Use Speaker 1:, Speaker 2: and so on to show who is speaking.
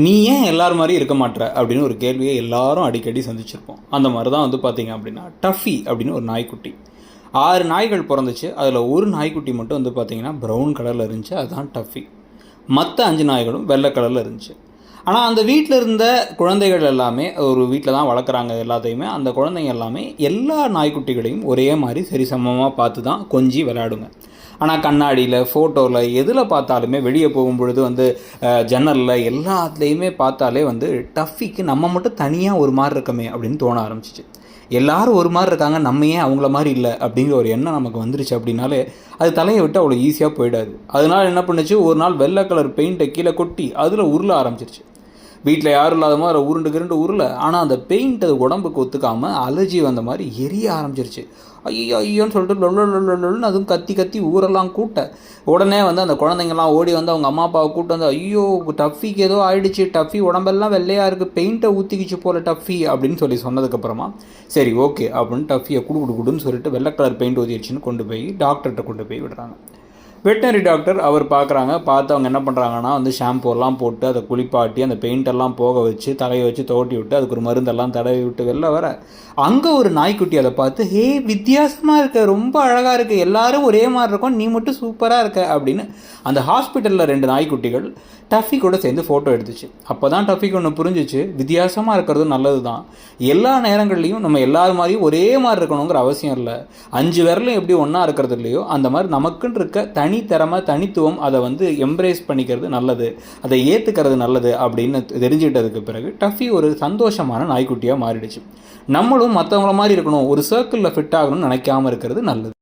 Speaker 1: நீ ஏன் எல்லாரும் மாதிரி இருக்க மாட்டேற அப்படின்னு ஒரு கேள்வியை எல்லாரும் அடிக்கடி சந்திச்சிருப்போம். அந்த மாதிரி தான் வந்து பார்த்தீங்க அப்படின்னா டஃபி அப்படின்னு ஒரு நாய்க்குட்டி. 6 நாய்கள் பிறந்துச்சு. அதில் ஒரு நாய்க்குட்டி மட்டும் வந்து பார்த்தீங்கன்னா ப்ரௌன் கலரில் இருந்துச்சு. அதுதான் டஃபி. மற்ற 5 நாய்களும் வெள்ளை கலரில் இருந்துச்சு. ஆனால் அந்த வீட்டில் இருந்த குழந்தைகள் எல்லாமே, ஒரு வீட்டில் தான் வளர்க்குறாங்க எல்லாத்தையுமே, அந்த குழந்தைங்க எல்லாமே எல்லா நாய்க்குட்டிகளையும் ஒரே மாதிரி சரிசமமாக பார்த்து தான் கொஞ்சி விளையாடுங்க. ஆனால் கண்ணாடியில், ஃபோட்டோவில், எதில் பார்த்தாலுமே, வெளியே போகும்பொழுது வந்து ஜன்னலில் எல்லாத்துலேயுமே பார்த்தாலே வந்து டஃபிக்கு நம்ம மட்டும் தனியாக ஒரு மாதிரி இருக்கமே அப்படின்னு தோண ஆரம்பிச்சிச்சு. எல்லாரும் ஒரு மாதிரி இருக்காங்க, நம்ம ஏன் அவங்கள மாதிரி இல்லை அப்படிங்கிற ஒரு எண்ணம் நமக்கு வந்துருச்சு அப்படின்னாலே அது தலையை விட்டு அவ்வளோ ஈஸியாக போயிடாது. அதனால் என்ன பண்ணுச்சு, ஒரு நாள் வெள்ளை கலர் பெயிண்ட்டை கீழே கொட்டி அதில் உருள ஆரம்பிச்சிருச்சு. வீட்டில் யாரும் இல்லாத மாதிரி உருண்டு உருள. ஆனால் அந்த பெயிண்ட் அது உடம்புக்கு ஒத்துக்காமல் அலர்ஜி வந்த மாதிரி எரிய ஆரம்பிச்சிருச்சு. ஐயோன்னு சொல்லிட்டு லொல்லுன்னு அதுவும் கத்தி ஊரெல்லாம் கூட்ட. உடனே வந்து அந்த குழந்தைங்கள்லாம் ஓடி வந்து அவங்க அம்மா அப்பாவை கூப்பிட்டு வந்து, ஐயோ டஃபிக்கு ஏதோ ஆயிடுச்சு, டஃபி உடம்பெல்லாம் வெள்ளையாக இருக்குது, பெயிண்ட்டை ஊற்றிக்கிச்சு போல டஃபி அப்படின்னு சொல்லி சொன்னதுக்கப்புறமா சரி ஓகே அப்படின்னு டஃபியை குடுன்னு சொல்லிட்டு வெள்ளை கலர் பெயிண்ட் ஊற்றிடுச்சின்னு கொண்டு போய் டாக்டர்கிட்ட கொண்டு போய் விடுறாங்க. வெட்டினரி டாக்டர் அவர் பார்த்து அவங்க என்ன பண்ணுறாங்கன்னா வந்து ஷாம்பூலாம் போட்டு அதை குளிப்பாட்டி அந்த பெயிண்டெல்லாம் போக வச்சு தலையை வச்சு தோட்டி விட்டு அதுக்கு ஒரு மருந்தெல்லாம் தடவி விட்டு வெளில வர அங்கே ஒரு நாய்க்குட்டி அதை பார்த்து, ஹே வித்தியாசமாக இருக்க, ரொம்ப அழகாக இருக்குது, எல்லாரும் ஒரே மாதிரி இருக்கும், நீ மட்டும் சூப்பராக இருக்க அப்படின்னு அந்த ஹாஸ்பிட்டலில் 2 நாய்க்குட்டிகள் டஃபி கூட சேர்ந்து ஃபோட்டோ எடுத்துச்சு. அப்போ தான் டஃபிக்கு ஒன்று புரிஞ்சிச்சு, வித்தியாசமாக இருக்கிறது நல்லது தான். எல்லா நேரங்கள்லையும் நம்ம எல்லாரும் மாதிரியும் ஒரே மாதிரி இருக்கணுங்கிற அவசியம் இல்லை. 5 விரலும் எப்படி ஒன்றா இருக்கிறது இல்லையோ அந்த மாதிரி நமக்குன்னு இருக்க தனித்திறமை, தனித்துவம், அதை வந்து எம்ப்ரேஸ் பண்ணிக்கிறது நல்லது, அதை ஏற்றுக்கிறது நல்லது அப்படின்னு தெரிஞ்சுக்கிட்டதுக்கு பிறகு டஃபி ஒரு சந்தோஷமான நாய்க்குட்டியாக மாறிடுச்சு. நம்மளும் மற்றவங்கள மாதிரி இருக்கணும், ஒரு சர்க்கிளில் ஃபிட் ஆகணும்னு நினைக்காம இருக்கிறது நல்லது.